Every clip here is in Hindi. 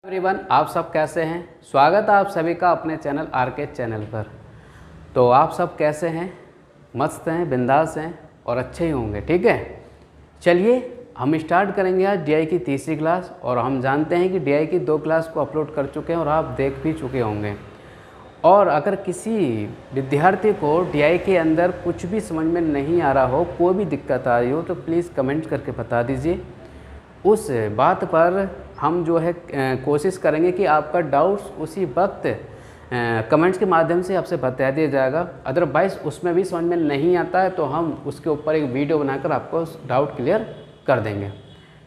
एवरीवन, आप सब कैसे हैं। स्वागत है आप सभी का अपने चैनल आरके चैनल पर। तो आप सब कैसे हैं? मस्त हैं, बिंदास हैं और अच्छे ही होंगे। ठीक है, चलिए हम स्टार्ट करेंगे आज डीआई की तीसरी क्लास। और हम जानते हैं कि डीआई की 2 क्लास को अपलोड कर चुके हैं और आप देख भी चुके होंगे। और अगर किसी विद्यार्थी को डीआई के अंदर कुछ भी समझ में नहीं आ रहा हो, कोई भी दिक्कत आ रही हो, तो प्लीज़ कमेंट करके बता दीजिए। उस बात पर हम जो है कोशिश करेंगे कि आपका डाउट्स उसी वक्त कमेंट्स के माध्यम से आपसे बता दिया जाएगा। अदरवाइज़ उसमें भी समझ में नहीं आता है तो हम उसके ऊपर एक वीडियो बनाकर आपको डाउट क्लियर कर देंगे।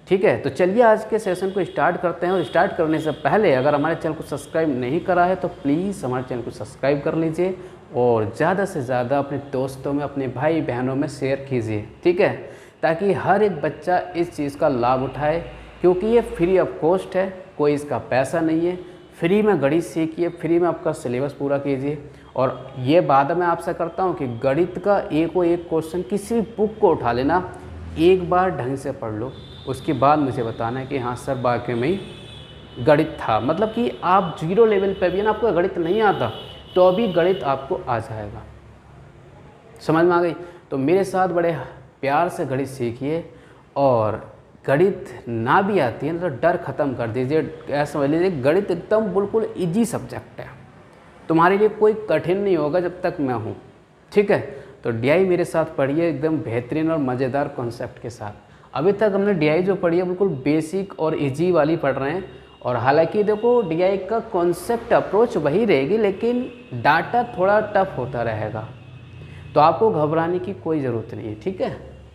ठीक है, तो चलिए आज के सेशन को स्टार्ट करते हैं। और स्टार्ट करने से पहले अगर हमारे चैनल को सब्सक्राइब नहीं करा है तो प्लीज़ हमारे चैनल को सब्सक्राइब कर लीजिए और ज़्यादा से ज़्यादा अपने दोस्तों में, अपने भाई बहनों में शेयर कीजिए। ठीक है, ताकि हर एक बच्चा इस चीज़ का लाभ उठाए, क्योंकि ये फ्री ऑफ कॉस्ट है, कोई इसका पैसा नहीं है। फ्री में गणित सीखिए, फ्री में आपका सिलेबस पूरा कीजिए। और ये वादा मैं आपसे करता हूँ कि गणित का एक क्वेश्चन किसी भी बुक को उठा लेना, एक बार ढंग से पढ़ लो, उसके बाद मुझे बताना है कि हाँ सर वाकई में ही गणित था। मतलब कि आप 0 लेवल पे भी है ना, आपको गणित नहीं आता तो अभी गणित आपको आ जाएगा। समझ में आ गई? तो मेरे साथ बड़े प्यार से गणित सीखिए। और गणित ना भी आती है तो डर ख़त्म कर दीजिए। ऐसा समझ लीजिए गणित एकदम बिल्कुल इजी सब्जेक्ट है, तुम्हारे लिए कोई कठिन नहीं होगा जब तक मैं हूँ। ठीक है, तो डीआई मेरे साथ पढ़िए एकदम बेहतरीन और मज़ेदार कॉन्सेप्ट के साथ। अभी तक हमने डीआई जो पढ़ी है बिल्कुल बेसिक और इजी वाली पढ़ रहे हैं। और हालांकि देखो डीआई का कॉन्सेप्ट अप्रोच वही रहेगी, लेकिन डाटा थोड़ा टफ होता रहेगा, तो आपको घबराने की कोई ज़रूरत नहीं है। ठीक है,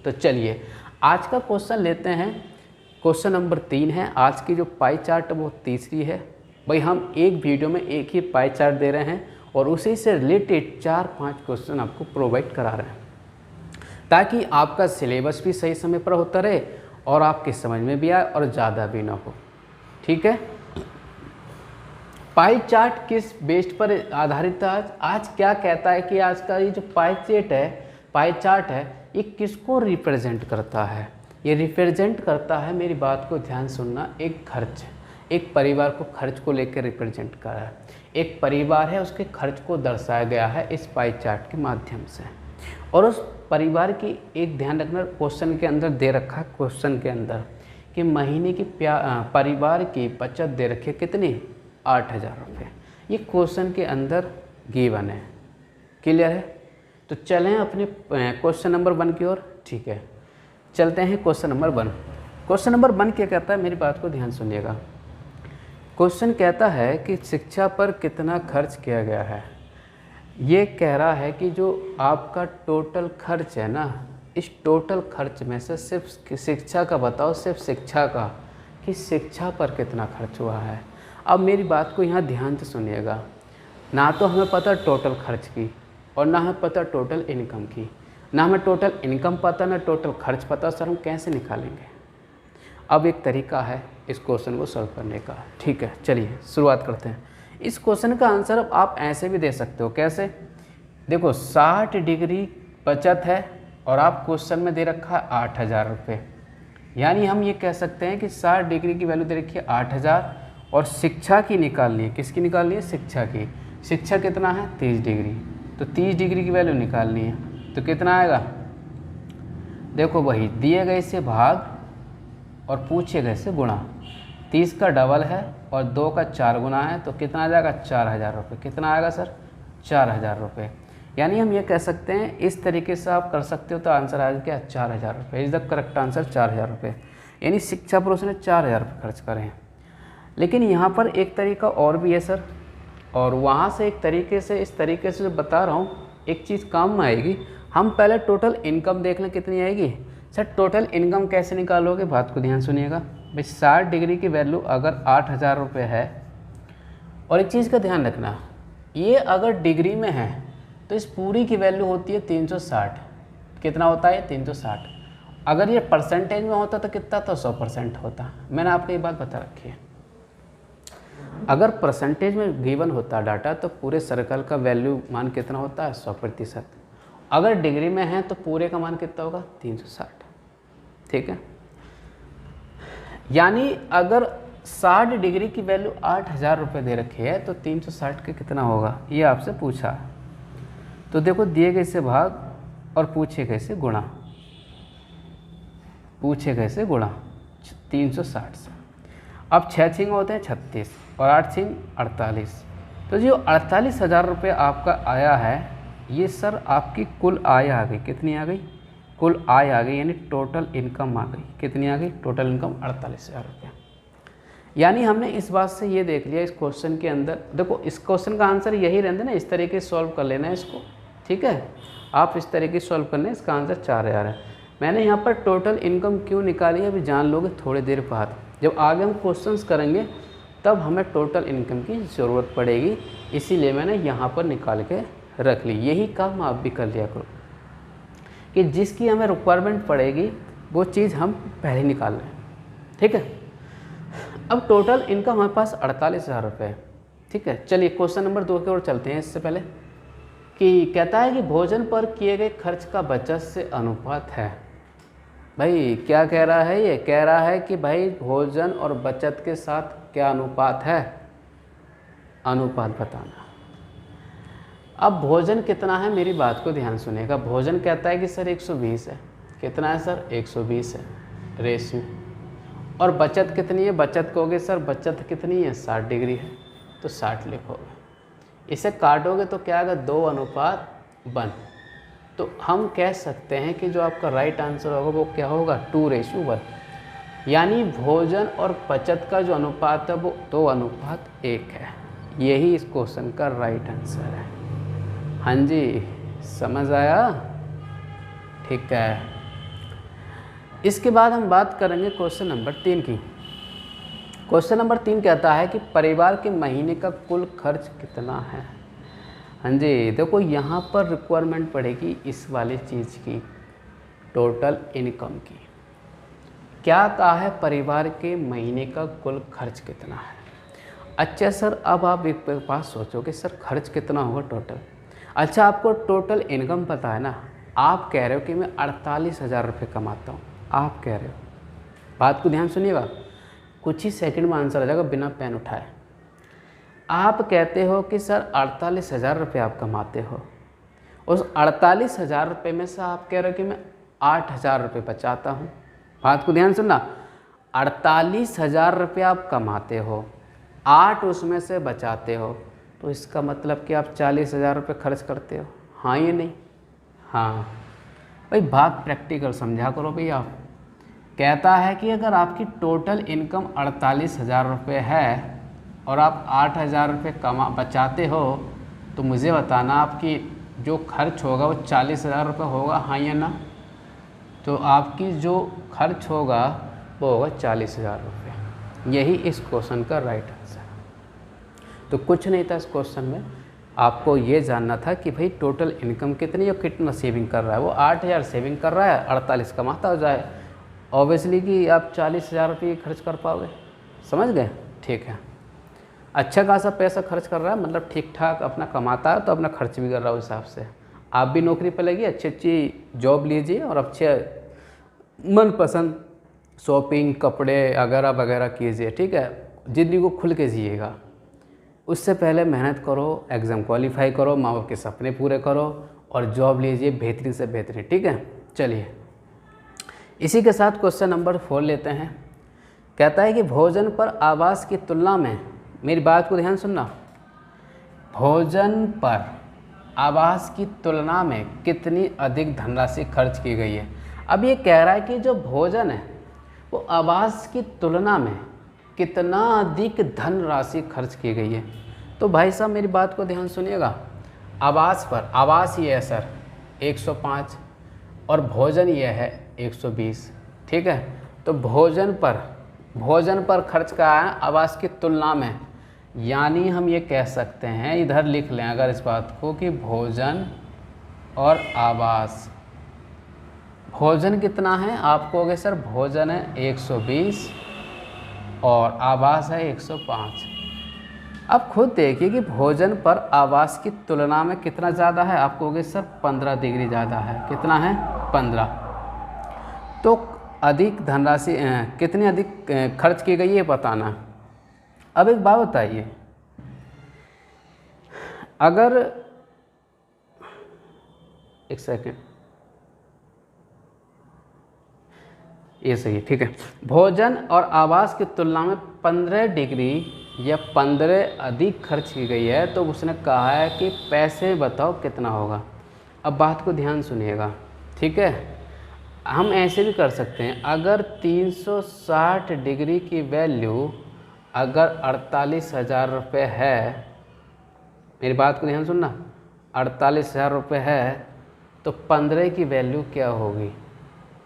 तो चलिए आज का क्वेश्चन लेते हैं। क्वेश्चन नंबर 3 है। आज की जो पाई चार्ट वो तीसरी है। भाई हम एक वीडियो में एक ही पाई चार्ट दे रहे हैं और उसी से रिलेटेड 4-5 क्वेश्चन आपको प्रोवाइड करा रहे हैं, ताकि आपका सिलेबस भी सही समय पर होता रहे और आपके समझ में भी आए और ज़्यादा भी ना हो। ठीक है, पाई चार्ट किस बेस्ड पर आधारित है? आज क्या कहता है कि आज का ये जो पाई चार्ट है ये किसको रिप्रेजेंट करता है? ये रिप्रेजेंट करता है, मेरी बात को ध्यान सुनना, एक खर्च, एक परिवार को खर्च को लेकर रिप्रेजेंट कर रहा है। एक परिवार है, उसके खर्च को दर्शाया गया है इस पाई चार्ट के माध्यम से। और उस परिवार की एक ध्यान रखना, क्वेश्चन के अंदर दे रखा है, क्वेश्चन के अंदर कि महीने की परिवार की बचत दे रखी है कितनी? 8,000 रुपये। ये क्वेश्चन के अंदर गिवन है। क्लियर है? तो चलें अपने क्वेश्चन नंबर 1 की ओर। ठीक है, चलते हैं क्वेश्चन नंबर 1। क्वेश्चन नंबर 1 क्या कहता है, मेरी बात को ध्यान सुनिएगा। क्वेश्चन कहता है कि शिक्षा पर कितना खर्च किया गया है। ये कह रहा है कि जो आपका टोटल खर्च है ना, इस टोटल खर्च में से सिर्फ शिक्षा का बताओ, सिर्फ शिक्षा का, कि शिक्षा पर कितना खर्च हुआ है। अब मेरी बात को यहाँ ध्यान से सुनिएगा। ना तो हमें पता टोटल खर्च की और ना हमें पता टोटल इनकम की। ना हमें टोटल इनकम पता, ना टोटल खर्च पता। सर हम कैसे निकालेंगे? अब एक तरीका है इस क्वेश्चन को सॉल्व करने का। ठीक है, चलिए शुरुआत करते हैं। इस क्वेश्चन का आंसर अब आप ऐसे भी दे सकते हो। कैसे? देखो 60 डिग्री बचत है और आप क्वेश्चन में दे रखा है 8,000 रुपये। यानी हम ये कह सकते हैं कि 60 डिग्री की वैल्यू दे रखी है 8,000 और शिक्षा की निकालनी है। किसकी निकालनी है? शिक्षा की। शिक्षा कितना है? 30 डिग्री। तो 30 डिग्री की वैल्यू निकालनी है, तो कितना आएगा? देखो वही दिए गए से भाग और पूछे गए से गुणा। 30 का डबल है और 2 का 4 गुना है, तो कितना आ जाएगा? 4,000 रुपये। कितना आएगा सर? 4,000 रुपये। यानी हम ये कह सकते हैं, इस तरीके से आप कर सकते हो, तो आंसर आएगा क्या? 4,000 रुपये। इज द करेक्ट आंसर 4,000 रुपये। यानी शिक्षा पर उसने 4,000 रुपये खर्च करे हैं। लेकिन यहाँ पर एक तरीका और भी है सर, और वहाँ से एक तरीके से, इस तरीके से जो बता रहा हूँ, एक चीज़ काम में आएगी। हम पहले टोटल इनकम देख लें कितनी आएगी। सर टोटल इनकम कैसे निकालोगे? बात को ध्यान सुनिएगा। भाई 60 डिग्री की वैल्यू अगर 8,000 रुपये है, और एक चीज़ का ध्यान रखना, ये अगर डिग्री में है तो इस पूरी की वैल्यू होती है 360। कितना होता है? 360। अगर ये परसेंटेज में होता तो कितना? तो 100% होता। मैंने आपको ये बात बता रखी है। अगर परसेंटेज में गिवन होता डाटा तो पूरे सर्कल का वैल्यू मान कितना होता है? 100%। अगर डिग्री में है तो पूरे का मान कितना होगा? 360। ठीक है, यानी अगर 60 डिग्री की वैल्यू 8,000 रुपये दे रखी है, तो 360 के कितना होगा ये आपसे पूछा। तो देखो दिए गए से भाग और पूछे गए से गुणा, 360 से। अब 6 छिंग होते हैं 36 और 8 छिंग 48। तो जो 48,000 रुपये आपका आया है, ये सर आपकी कुल आय आ गई। कितनी आ गई? कुल आय आ गई, यानी टोटल इनकम आ गई। कितनी आ गई? टोटल इनकम 48,000 रुपये। यानी हमने इस बात से ये देख लिया इस क्वेश्चन के अंदर, देखो इस क्वेश्चन का आंसर यही रहता है ना, इस तरीके से सॉल्व कर लेना है इसको, ठीक है। आप इस तरीके से सॉल्व करना है, इसका आंसर 4,000 है। मैंने यहाँ पर टोटल इनकम क्यों निकाली है अभी जान लोगे थोड़ी देर बाद। जब आगे हम क्वेश्चंस करेंगे तब हमें टोटल इनकम की ज़रूरत पड़ेगी, इसीलिए मैंने यहाँ पर निकाल के रख ली। यही काम आप भी कर लिया करो कि जिसकी हमें रिक्वायरमेंट पड़ेगी वो चीज़ हम पहले निकाल लें, ठीक है। अब टोटल इनकम हमारे पास 48,000 रुपये है, ठीक है। चलिए क्वेश्चन नंबर 2 की ओर चलते हैं। इससे पहले कि कहता है कि भोजन पर किए गए खर्च का बचत से अनुपात है। भाई क्या कह रहा है? ये कह रहा है कि भाई भोजन और बचत के साथ क्या अनुपात है, अनुपात बताना। अब भोजन कितना है, मेरी बात को ध्यान सुनिएगा। भोजन कहता है कि सर 120 है। कितना है सर? 120 है रेशियो। और बचत कितनी है? बचत कहोगे सर बचत कितनी है? 60 डिग्री है, तो 60 लिखोगे। इसे काटोगे तो क्या आएगा? 2:1। तो हम कह सकते हैं कि जो आपका राइट आंसर होगा वो क्या होगा? 2:1। यानी भोजन और बचत का जो अनुपात है वो 2:1 है। यही इस क्वेश्चन का राइट आंसर है। हाँ जी, समझ आया? ठीक है। इसके बाद हम बात करेंगे क्वेश्चन नंबर 3 की। क्वेश्चन नंबर 3 कहता है कि परिवार के महीने का कुल खर्च कितना है। हाँ जी, देखो यहाँ पर रिक्वायरमेंट पड़ेगी इस वाली चीज़ की, टोटल इनकम की। क्या कहा है? परिवार के महीने का कुल खर्च कितना है। अच्छा सर, अब आप एक बात सोचोगे सर खर्च कितना होगा टोटल। अच्छा, आपको टोटल इनकम पता है ना। आप कह रहे हो कि मैं 48,000 रुपये कमाता हूँ, आप कह रहे हो। बात को ध्यान सुनिएगा, कुछ ही सेकंड में आंसर आ जाएगा बिना पेन उठाए। आप कहते हो कि सर 48,000 रुपये आप कमाते हो, उस 48,000 रुपये में से आप कह रहे हो कि मैं 8,000 रुपये बचाता हूँ। बात को ध्यान सुनना, 48,000 रुपये आप कमाते हो, 8 उसमें से बचाते हो, तो इसका मतलब कि आप 40,000 रुपये खर्च करते हो। हाँ या नहीं? हाँ भाई, बात प्रैक्टिकल समझा करो भाई। आप कहता है कि अगर आपकी टोटल इनकम 48,000 रुपये है और आप 8,000 रुपये बचाते हो, तो मुझे बताना आपकी जो खर्च होगा वो 40,000 रुपये होगा, हाँ या ना? तो आपकी जो खर्च होगा वो होगा 40,000 रुपये। यही इस क्वेश्चन का राइट आंसर। तो कुछ नहीं था इस क्वेश्चन में, आपको ये जानना था कि भाई टोटल इनकम कितनी और कितना सेविंग कर रहा है। वो 8,000 सेविंग कर रहा है, 48 कमाता हो जाए, ऑब्वियसली कि आप 40,000 रुपये खर्च कर पाओगे। समझ गए? ठीक है। अच्छा खासा पैसा खर्च कर रहा है, मतलब ठीक ठाक अपना कमाता है तो अपना खर्च भी कर रहा है। उस हिसाब से आप भी नौकरी पर लगिए, अच्छी अच्छी जॉब लीजिए और अच्छे मनपसंद शॉपिंग कपड़े वगैरह वगैरह कीजिए, ठीक है। ज़िंदगी को खुल के जिएगा। उससे पहले मेहनत करो, एग्ज़ाम क्वालिफाई करो, माँ बाप के सपने पूरे करो और जॉब लीजिए बेहतरीन से बेहतरीन, ठीक है। चलिए इसी के साथ क्वेश्चन नंबर 4 लेते हैं। कहता है कि भोजन पर आवास की तुलना में, मेरी बात को ध्यान सुनना, भोजन पर आवास की तुलना में कितनी अधिक धनराशि खर्च की गई है। अब ये कह रहा है कि जो भोजन है वो आवास की तुलना में कितना अधिक धनराशि खर्च की गई है। तो भाई साहब मेरी बात को ध्यान सुनिएगा, आवास पर, आवास ये है सर 105 और भोजन ये है 120, ठीक है। तो भोजन पर खर्च का है आवास की तुलना में, यानी हम ये कह सकते हैं, इधर लिख लें अगर इस बात को, कि भोजन और आवास, भोजन कितना है आप कहोगे सर भोजन है 120 और आवास है 105। अब खुद देखिए कि भोजन पर आवास की तुलना में कितना ज़्यादा है, आप कहोगे सर 15 डिग्री ज़्यादा है। कितना है? 15। तो अधिक धनराशि कितनी अधिक खर्च की गई है बताना। अब एक बात बताइए, अगर एक सेकेंड, ये सही है, ठीक है। भोजन और आवास की तुलना में 15 डिग्री या 15 अधिक खर्च की गई है, तो उसने कहा है कि पैसे बताओ कितना होगा। अब बात को ध्यान सुनिएगा, ठीक है। हम ऐसे भी कर सकते हैं, अगर 360 डिग्री की वैल्यू अगर 48,000 रुपये है, मेरी बात को ध्यान सुनना, 48,000 रुपये है, तो 15 की वैल्यू क्या होगी,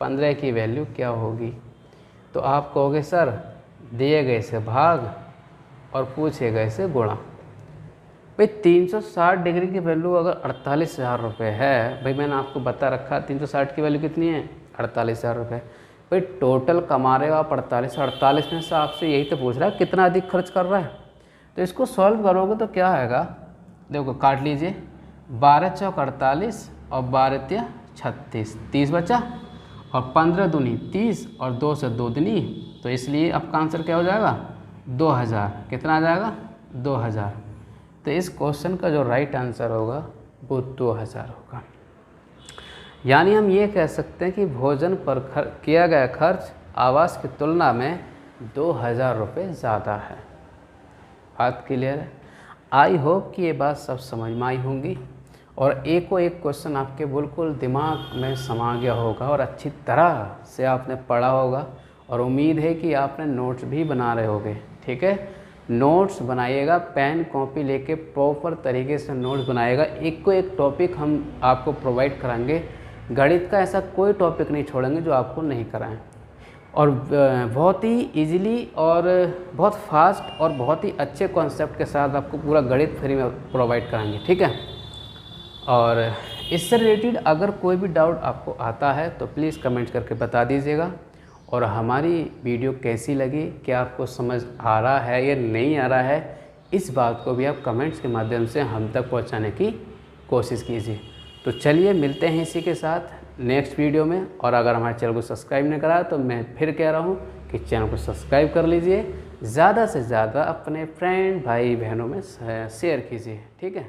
15 की वैल्यू क्या होगी। तो आप कहोगे सर दिए गए से भाग और पूछे गए से गुणा। भाई 360 डिग्री की वैल्यू अगर 48,000 रुपये है, भाई मैंने आपको बता रखा 360 की वैल्यू कितनी है, 48,000 रुपये। भाई टोटल कमा रहे हो आप 48 में से आपसे यही तो पूछ रहा है कितना अधिक खर्च कर रहा है। तो इसको सॉल्व करोगे तो क्या आएगा, देखो काट लीजिए, 12 चौक 48 और 12 तिया 36, 30 बचा, और 15 दूनी 30 और 2 से 2 दूनी, तो इसलिए आपका आंसर क्या हो जाएगा, 2000। कितना आ जाएगा, 2000। तो इस क्वेश्चन का जो राइट आंसर होगा वो 2000 होगा। यानी हम ये कह सकते हैं कि भोजन पर किया गया खर्च आवास की तुलना में 2000 रुपये ज़्यादा है। बात क्लियर है। आई होप कि ये बात सब समझ में आई होंगी और एक क्वेश्चन आपके बिल्कुल दिमाग में समा गया होगा और अच्छी तरह से आपने पढ़ा होगा, और उम्मीद है कि आपने नोट्स भी बना रहे होंगे, ठीक है। नोट्स बनाइएगा, पेन कॉपी लेके प्रॉपर तरीके से नोट्स बनाइएगा। एक टॉपिक हम आपको प्रोवाइड कराएंगे, गणित का ऐसा कोई टॉपिक नहीं छोड़ेंगे जो आपको नहीं कराएं, और बहुत ही इजीली और बहुत फास्ट और बहुत ही अच्छे कॉन्सेप्ट के साथ आपको पूरा गणित फ्री में प्रोवाइड कराएंगे, ठीक है। और इससे रिलेटेड अगर कोई भी डाउट आपको आता है तो प्लीज़ कमेंट करके बता दीजिएगा। और हमारी वीडियो कैसी लगी, क्या आपको समझ आ रहा है या नहीं आ रहा है, इस बात को भी आप कमेंट्स के माध्यम से हम तक पहुंचाने की कोशिश कीजिए। तो चलिए मिलते हैं इसी के साथ नेक्स्ट वीडियो में। और अगर हमारे चैनल को सब्सक्राइब नहीं करा तो मैं फिर कह रहा हूँ कि चैनल को सब्सक्राइब कर लीजिए, ज़्यादा से ज़्यादा अपने फ्रेंड भाई बहनों में शेयर कीजिए, ठीक है।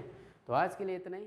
तो आज के लिए इतना ही।